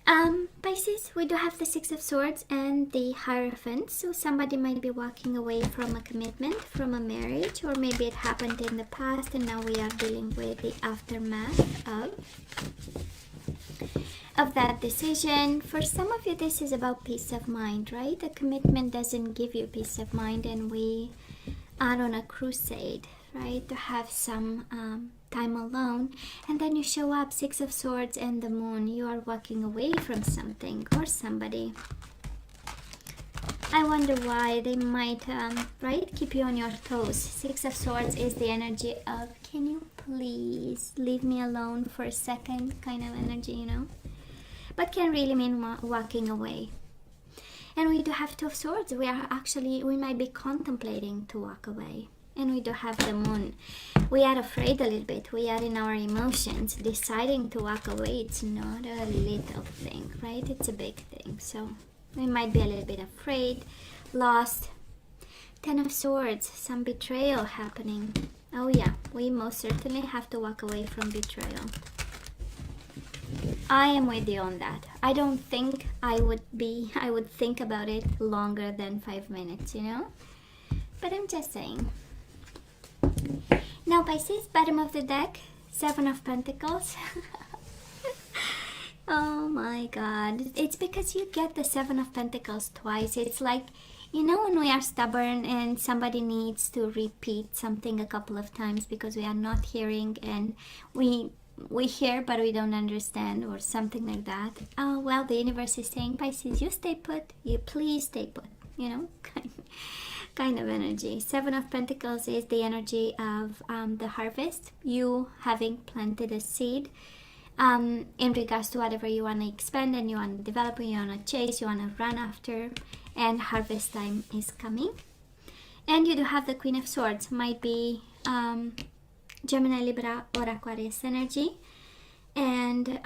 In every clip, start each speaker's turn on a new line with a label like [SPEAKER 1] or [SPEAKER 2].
[SPEAKER 1] Pisces, we do have the Six of Swords and the Hierophant. So somebody might be walking away from a commitment, from a marriage, or maybe it happened in the past and now we are dealing with the aftermath of that decision. For some of you, this is about peace of mind, right? A commitment doesn't give you peace of mind, and we are on a crusade, right, to have some time alone, and then you show up, Six of Swords and the Moon. You are walking away from something or somebody. I wonder why. They might right, keep you on your toes. Six of Swords is the energy of, can you please leave me alone for a second, kind of energy, you know, but can really mean walking away. And we do have Two of Swords. We might be contemplating to walk away. And we do have the Moon. We are afraid a little bit. We are in our emotions. Deciding to walk away, it's not a little thing, right? It's a big thing. So we might be a little bit afraid, lost. Ten of Swords, some betrayal happening. Oh yeah, we most certainly have to walk away from betrayal. I am with you on that. I don't think I would think about it longer than 5 minutes, you know? But I'm just saying. Now Pisces, bottom of the deck, Seven of Pentacles. Oh my God. It's because you get the Seven of Pentacles twice. It's like, you know, when we are stubborn and somebody needs to repeat something a couple of times because we are not hearing, and we hear but we don't understand, or something like that. Well, the universe is saying, Pisces, you stay put. You please stay put, you know, kind of energy. Seven of Pentacles is the energy of the harvest. You having planted a seed in regards to whatever you want to expand and you want to develop, you want to chase, you want to run after, and harvest time is coming. And you do have the Queen of Swords. Might be Gemini, Libra, or Aquarius energy. And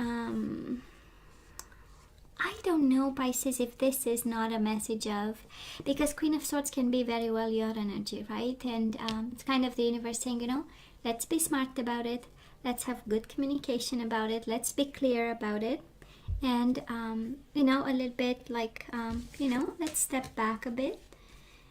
[SPEAKER 1] I don't know, Pisces, if this is not a message of, because Queen of Swords can be very well your energy, right? And it's kind of the universe saying, you know, let's be smart about it. Let's have good communication about it. Let's be clear about it. And, you know, a little bit like, you know, let's step back a bit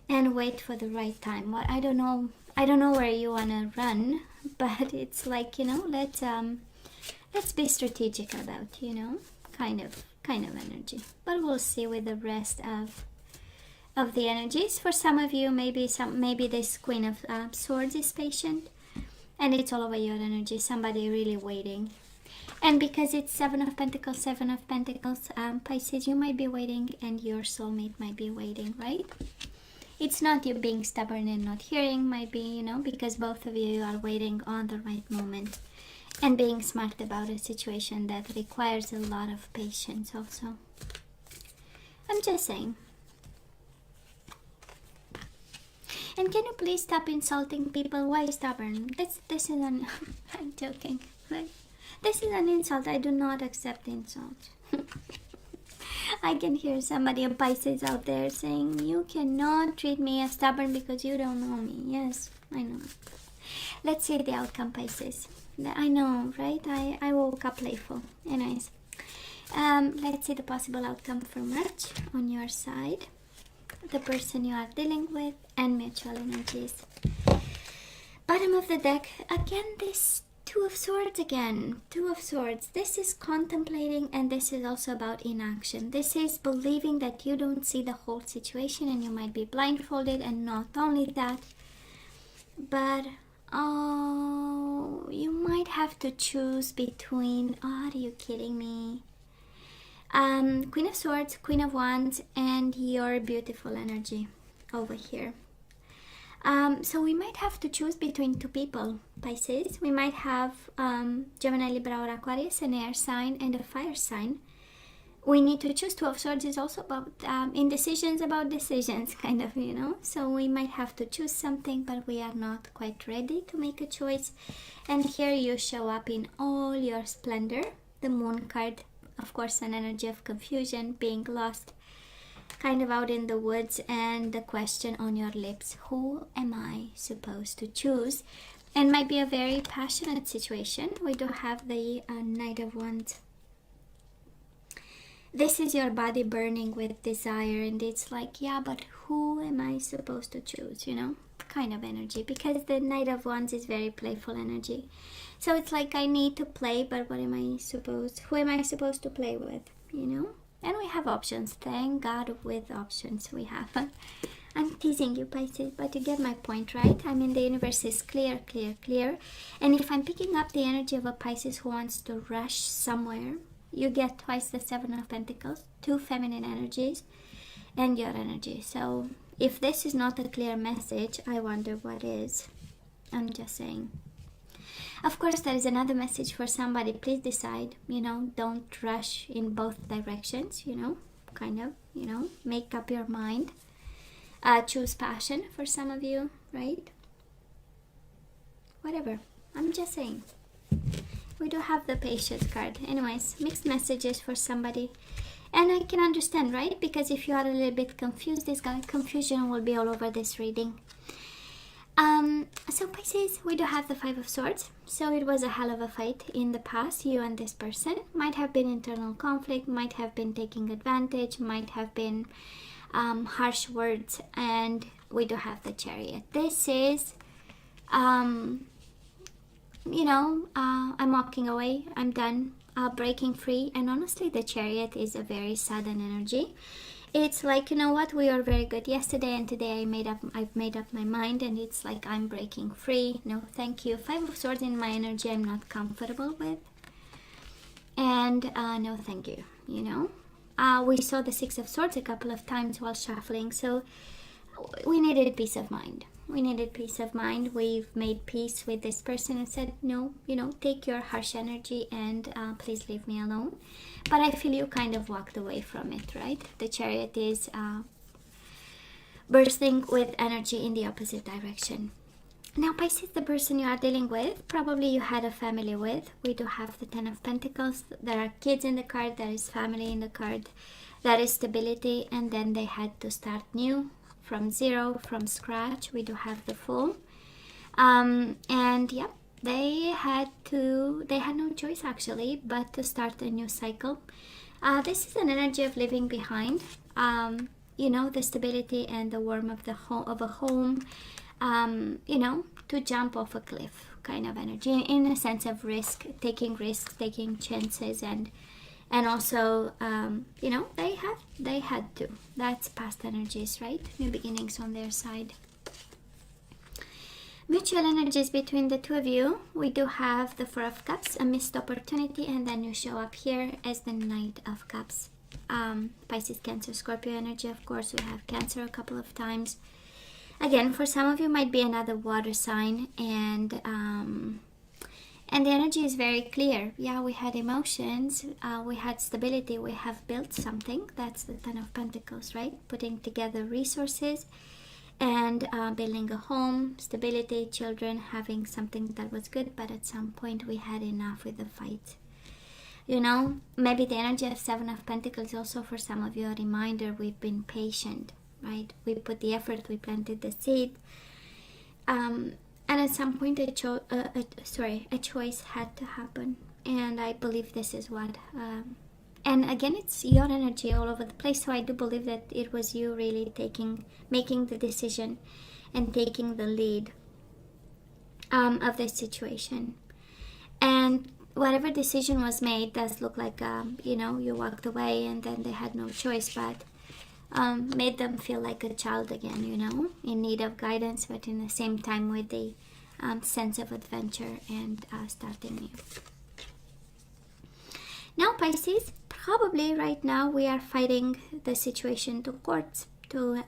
[SPEAKER 1] and wait for the right time. What I don't know where you want to run, but it's like, you know, let's be strategic about, you know, kind of energy. But we'll see with the rest of the energies. For some of you, maybe this Queen of Swords is patient, and it's all over your energy. Somebody really waiting. And because it's Seven of Pentacles, Pisces, you might be waiting, and your soulmate might be waiting, right? It's not you being stubborn and not hearing, might be, you know, because both of you are waiting on the right moment and being smart about a situation that requires a lot of patience also. I'm just saying. And can you please stop insulting people? Why stubborn? This is an... I'm joking. Right? This is an insult. I do not accept insults. I can hear somebody, a Pisces out there, saying, you cannot treat me as stubborn because you don't know me. Yes, I know. Let's see the outcome, Pisces. I know, right? I woke up playful. Anyways, let's see the possible outcome for March on your side, the person you are dealing with, and mutual energies. Bottom of the deck, again, this Two of Swords again. Two of Swords. This is contemplating, and this is also about inaction. This is believing that you don't see the whole situation and you might be blindfolded, and not only that, but oh, you might have to choose between, oh, are you kidding me? Queen of Swords, Queen of Wands, and your beautiful energy over here. So we might have to choose between two people, Pisces. We might have Gemini, Libra, or Aquarius, an air sign and a fire sign. We need to choose. Two of Swords is also about indecisions about decisions, kind of, you know. So we might have to choose something, but we are not quite ready to make a choice. And here you show up in all your splendor. The Moon card, of course, an energy of confusion, being lost, kind of out in the woods, and the question on your lips, who am I supposed to choose? And might be a very passionate situation. We do have the Knight of Wands this is your body burning with desire, and it's like, yeah, but who am I supposed to choose, you know, kind of energy, because the Knight of Wands is very playful energy. So it's like, I need to play, but who am I supposed to play with, you know? And we have options. Thank God with options we have. I'm teasing you, Pisces, but you get my point, right? I mean, the universe is clear, clear, clear. And if I'm picking up the energy of a Pisces who wants to rush somewhere, you get twice the Seven of Pentacles, 2 feminine energies, and your energy. So if this is not a clear message, I wonder what is. I'm just saying. Of course, there is another message for somebody. Please decide, you know, don't rush in both directions, you know, kind of, you know, make up your mind. Choose passion for some of you, right? Whatever. I'm just saying. We do have the Patience card. Anyways, mixed messages for somebody. And I can understand, right? Because if you are a little bit confused, this confusion will be all over this reading. So Pisces, we do have the Five of Swords. So it was a hell of a fight in the past. You and this person might have been internal conflict, might have been taking advantage, might have been harsh words. And we do have the Chariot. This is, you know, I'm walking away, I'm done, breaking free. And honestly, the Chariot is a very sudden energy. It's like, you know what, we were very good yesterday, and today I've made up my mind, and it's like, I'm breaking free. No, thank you. Five of Swords in my energy, I'm not comfortable with. And no, thank you, you know. We saw the Six of Swords a couple of times while shuffling, so we needed peace of mind. We needed peace of mind. We've made peace with this person and said, no, you know, take your harsh energy and please leave me alone. But I feel you kind of walked away from it, right? The Chariot is bursting with energy in the opposite direction. Now, Pisces, the person you are dealing with, probably you had a family with. We do have the Ten of Pentacles. There are kids in the card. There is family in the card. There is stability. And then they had to start new. From zero, from scratch. We do have the Fool. And yep, they had no choice actually but to start a new cycle. This is an energy of leaving behind, you know, the stability and the warmth of a home, you know, to jump off a cliff kind of energy, in a sense of taking risks, taking chances, and also, you know, they had to. That's past energies, right? New beginnings on their side. Mutual energies between the two of you. We do have the Four of Cups, a missed opportunity, and then you show up here as the Knight of Cups. Pisces, Cancer, Scorpio energy, of course. We have Cancer a couple of times. Again, for some of you might be another water sign, and the energy is very clear. Yeah, we had emotions, we had stability, we have built something. That's the Ten of Pentacles, right? Putting together resources and building a home, stability, children, having something that was good. But at some point we had enough with the fight. You know, maybe the energy of Seven of Pentacles also for some of you a reminder we've been patient, right? We put the effort, we planted the seed. And at some point, a choice had to happen. And I believe this is what... and again, it's your energy all over the place. So I do believe that it was you really making the decision and taking the lead of this situation. And whatever decision was made does look like, you know, you walked away and then they had no choice, but... made them feel like a child again, you know, in need of guidance, but in the same time with the sense of adventure and starting new. Now, Pisces, probably right now we are fighting the situation to courts, to,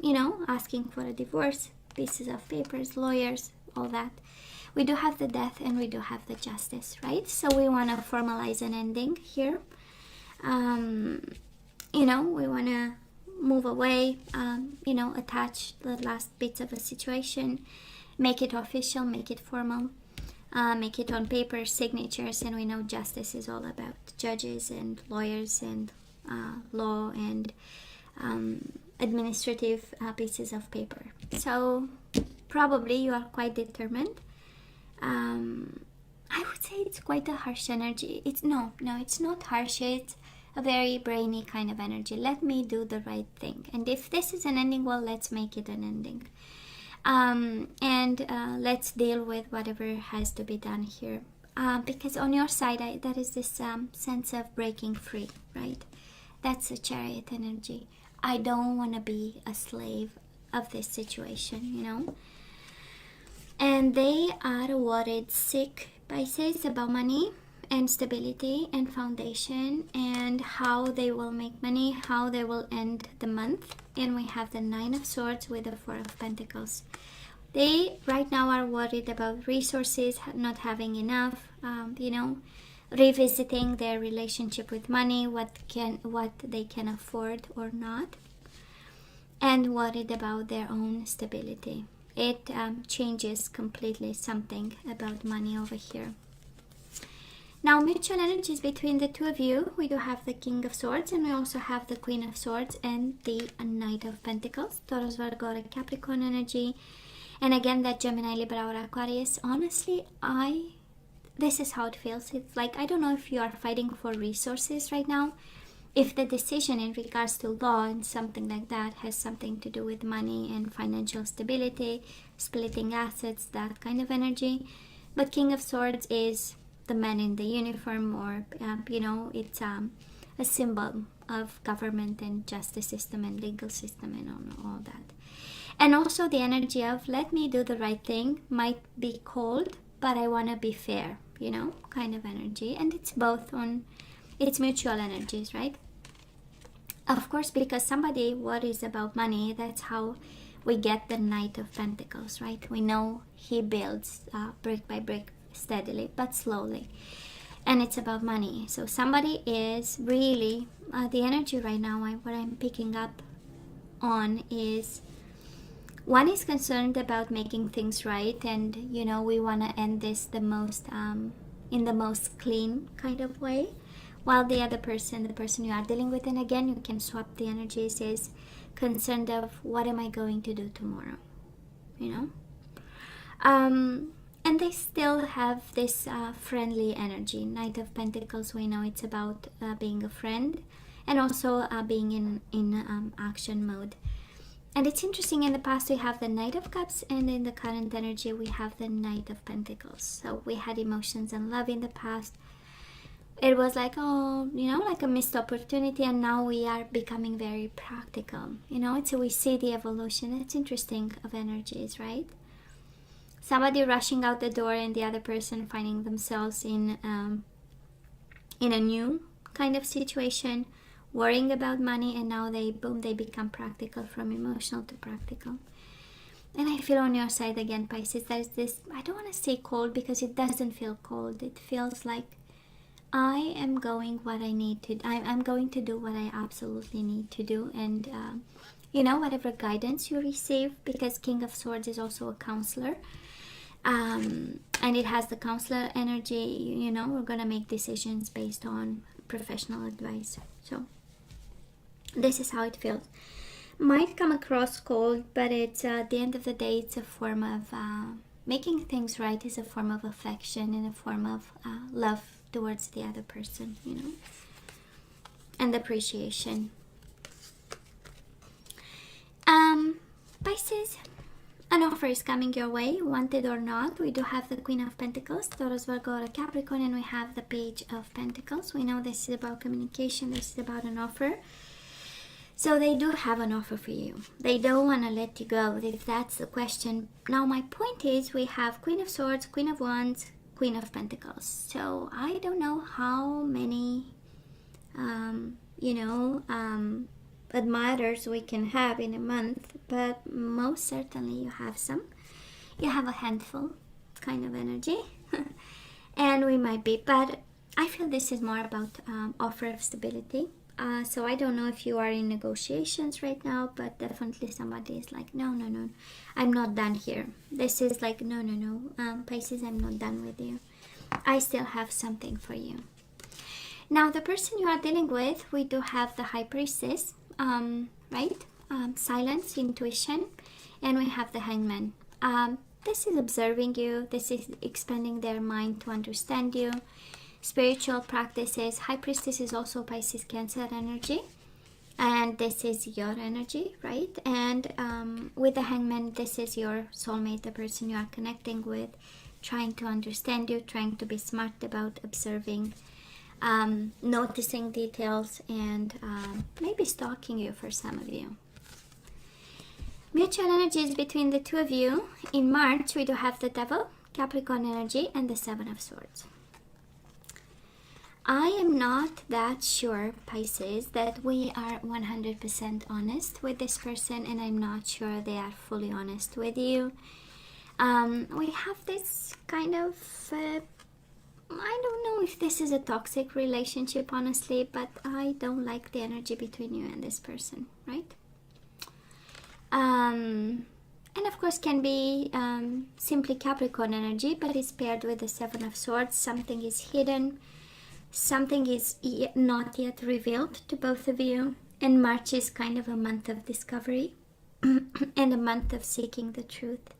[SPEAKER 1] you know, asking for a divorce, pieces of papers, lawyers, all that. We do have the Death and we do have the Justice, right? So we want to formalize an ending here. You know, we want to move away, you know, attach the last bits of a situation, make it official, make it formal, make it on paper, signatures. And we know justice is all about judges and lawyers and law and administrative pieces of paper. So probably you are quite determined. I would say it's quite a harsh energy. It's not harsh. It's a very brainy kind of energy. Let me do the right thing. And if this is an ending, well, let's make it an ending. Let's deal with whatever has to be done here. Because on your side, there is this sense of breaking free, right? That's a Chariot energy. I don't want to be a slave of this situation, you know. And they are worried, sick, Pisces, about money and stability and foundation and how they will make money, how they will end the month. And we have the Nine of Swords with the Four of Pentacles. They right now are worried about resources, not having enough, you know, revisiting their relationship with money, what they can afford or not, and worried about their own stability. It changes completely something about money over here. Now, mutual energies between the two of you. We do have the King of Swords, and we also have the Queen of Swords and the Knight of Pentacles. Taurus, Virgo, or Capricorn energy. And again, that Gemini, Libra, or Aquarius. Honestly, this is how it feels. It's like, I don't know if you are fighting for resources right now. If the decision in regards to law and something like that has something to do with money and financial stability, splitting assets, that kind of energy. But King of Swords is the man in the uniform, or, you know, it's a symbol of government and justice system and legal system and all that. And also the energy of, let me do the right thing, might be cold, but I want to be fair, you know, kind of energy. And it's both it's mutual energies, right? Of course, because somebody worries about money, that's how we get the Knight of Pentacles, right? We know he builds brick by brick, steadily but slowly, and it's about money. So somebody is really the energy right now, what I'm picking up on is, one is concerned about making things right, and you know, we want to end this the most in the most clean kind of way, while the other person, the person you are dealing with, and again you can swap the energies, is concerned of, what am I going to do tomorrow, you know. And they still have this friendly energy. Knight of Pentacles, we know it's about being a friend, and also being in action mode. And it's interesting, in the past we have the Knight of Cups, and in the current energy we have the Knight of Pentacles. So we had emotions and love in the past. It was like, oh, you know, like a missed opportunity, and now we are becoming very practical, you know. So we see the evolution. It's interesting of energies, right? Somebody rushing out the door, and the other person finding themselves in a new kind of situation, worrying about money, and now they become practical, from emotional to practical. And I feel on your side again, Pisces, there's this, I don't want to say cold, because it doesn't feel cold. It feels like, I am going what I need to. I'm going to do what I absolutely need to do, and you know, whatever guidance you receive, because King of Swords is also a counselor. And it has the counselor energy, you know, we're going to make decisions based on professional advice. So this is how it feels. Might come across cold, but it's at the end of the day, it's a form of making things right, is a form of affection and a form of love towards the other person, you know, and appreciation. Pisces, an offer is coming your way, wanted or not. We do have the Queen of Pentacles, Taurus, Virgo, or Capricorn, and we have the Page of Pentacles. We know this is about communication, this is about an offer. So they do have an offer for you. They don't want to let you go, if that's the question. Now my point is, we have Queen of Swords, Queen of Wands, Queen of Pentacles. So I don't know how many, admirers we can have in a month, but most certainly you have some. You have a handful kind of energy. And we might be, but I feel this is more about offer of stability. So I don't know if you are in negotiations right now, but definitely somebody is like, no, I'm not done here. This is like, no, Pisces, I'm not done with you. I still have something for you. Now, the person you are dealing with, we do have the High Priestess, right? Silence, intuition, and we have the Hangman. This is observing you. This is expanding their mind to understand you. spiritual practices. High Priestess is also Pisces Cancer energy, and this is your energy, right? And with the Hangman, this is your soulmate, the person you are connecting with, trying to understand you, trying to be smart about observing, noticing details, and maybe stalking you for some of you. Mutual energies between the two of you. In March, we do have the Devil, Capricorn energy, and the Seven of Swords. I am not that sure, Pisces, that we are 100% honest with this person, and I'm not sure they are fully honest with you. We have this kind of, I don't know if this is a toxic relationship, honestly, but I don't like the energy between you and this person, right? And of course can be simply Capricorn energy, but it's paired with the Seven of Swords. Something is hidden, something is not yet revealed to both of you, and March is kind of a month of discovery and a month of seeking the truth.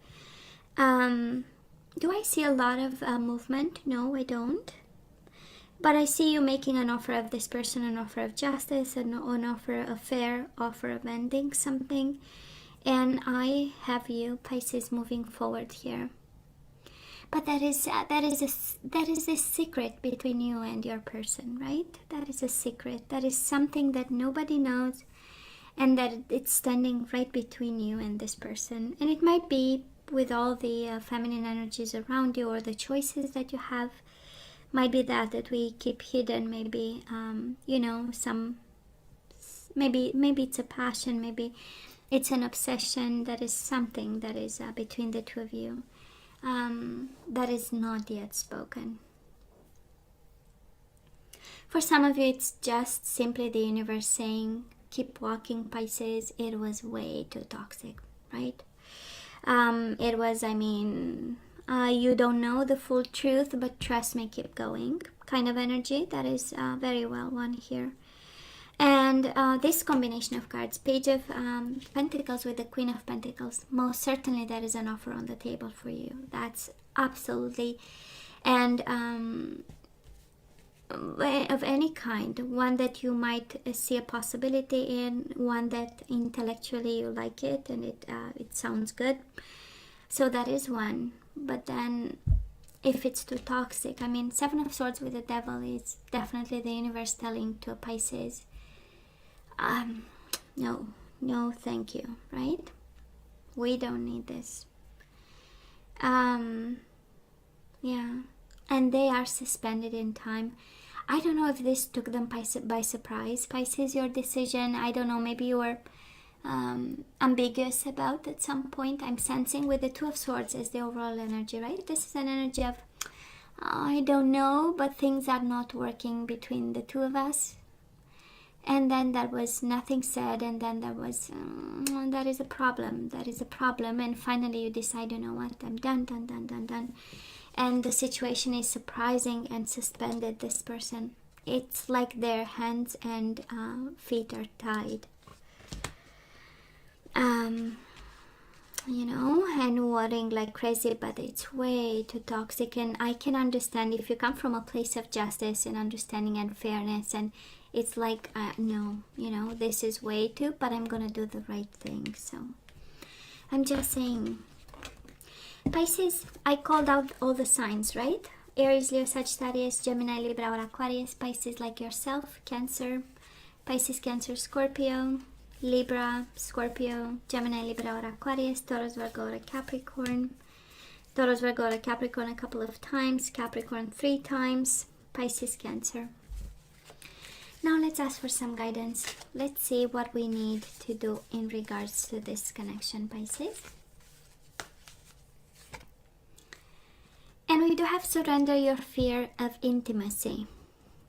[SPEAKER 1] Do I see a lot of movement? No, I don't. But I see you making an offer of this person, an offer of justice, an offer of fair, offer of ending something. And I have you, Pisces, moving forward here. But that is a secret between you and your person, right? That is a secret. That is something that nobody knows, and that it's standing right between you and this person. And it might be with all the feminine energies around you, or the choices that you have, might be that we keep hidden. Maybe maybe it's a passion, maybe it's an obsession. That is something that is between the two of you, that is not yet spoken. For some of you, it's just simply the universe saying, keep walking, Pisces. It was way too toxic, right? It was, you don't know the full truth, but trust me, keep going kind of energy. That is very well one here. And this combination of cards, Page of Pentacles with the Queen of Pentacles, most certainly there is an offer on the table for you. That's absolutely, and of any kind, one that you might see a possibility in, one that intellectually you like it and it sounds good. So that is one. But then if it's too toxic, Seven of Swords with the Devil is definitely the universe telling to a Pisces, no thank you, right? We don't need this. Yeah, and they are suspended in time. I don't know if this took them by surprise, Pisces, your decision. I don't know, maybe you were ambiguous about at some point. I'm sensing with the Two of Swords as the overall energy, right? This is an energy of, I don't know, but things are not working between the two of us. And then there was nothing said, and then there was, that is a problem, and finally you decide, you know what, I'm done. And the situation is surprising and suspended this person. It's like their hands and feet are tied. And worrying like crazy, but it's way too toxic. And I can understand if you come from a place of justice and understanding and fairness, and it's like, no, this is way too, but I'm gonna do the right thing. So I'm just saying, Pisces, I called out all the signs, right? Aries, Leo, Sagittarius, Gemini, Libra, or Aquarius. Pisces like yourself, Cancer, Pisces, Cancer, Scorpio, Libra, Scorpio, Gemini, Libra, or Aquarius, Taurus, Virgo, or Capricorn. Taurus, Virgo, or Capricorn a couple of times, Capricorn 3 times, Pisces, Cancer. Now let's ask for some guidance. Let's see what we need to do in regards to this connection, Pisces. And we do have surrender your fear of intimacy.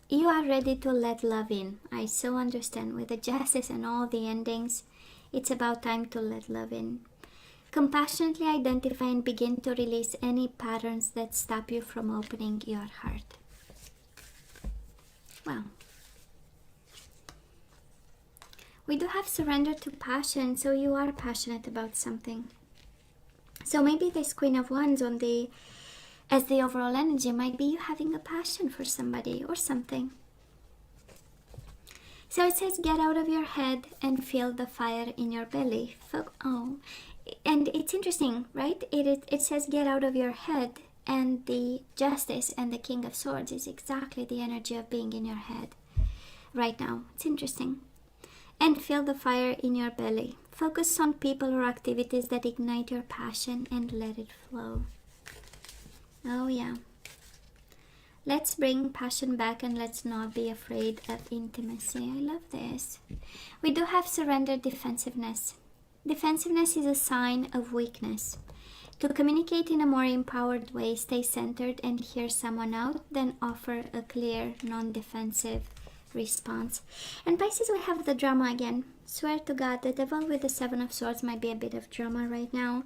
[SPEAKER 1] You are ready to let love in. I so understand with the justice and all the endings, it's about time to let love in. Compassionately identify and begin to release any patterns that stop you from opening your heart. Well, we do have surrender to passion, so you are passionate about something. So maybe this Queen of Wands on the as the overall energy might be you having a passion for somebody or something. So it says, get out of your head and feel the fire in your belly. And it's interesting, right? It says, get out of your head, and the Justice and the King of Swords is exactly the energy of being in your head right now. It's interesting. And feel the fire in your belly. Focus on people or activities that ignite your passion and let it flow. Oh yeah. Let's bring passion back and let's not be afraid of intimacy. I love this. We do have surrender defensiveness. Defensiveness is a sign of weakness. To communicate in a more empowered way, stay centered and hear someone out, then offer a clear, non-defensive response. And Pisces, we have the drama again. Swear to God, the Devil with the Seven of Swords might be a bit of drama right now.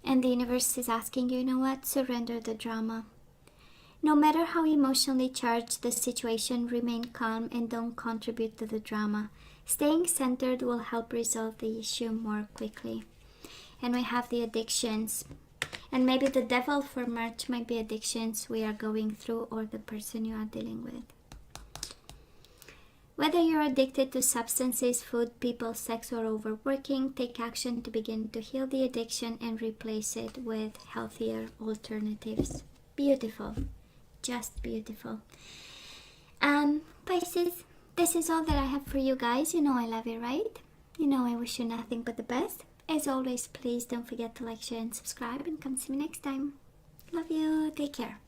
[SPEAKER 1] And the universe is asking you, you know what? Surrender the drama. No matter how emotionally charged the situation, remain calm and don't contribute to the drama. Staying centered will help resolve the issue more quickly. And we have the addictions. And maybe the Devil for March might be addictions we are going through or the person you are dealing with. Whether you're addicted to substances, food, people, sex, or overworking, take action to begin to heal the addiction and replace it with healthier alternatives. Beautiful. Just beautiful. Pisces, this is all that I have for you guys. You know I love you, right? You know I wish you nothing but the best. As always, please don't forget to like, share, and subscribe, and come see me next time. Love you. Take care.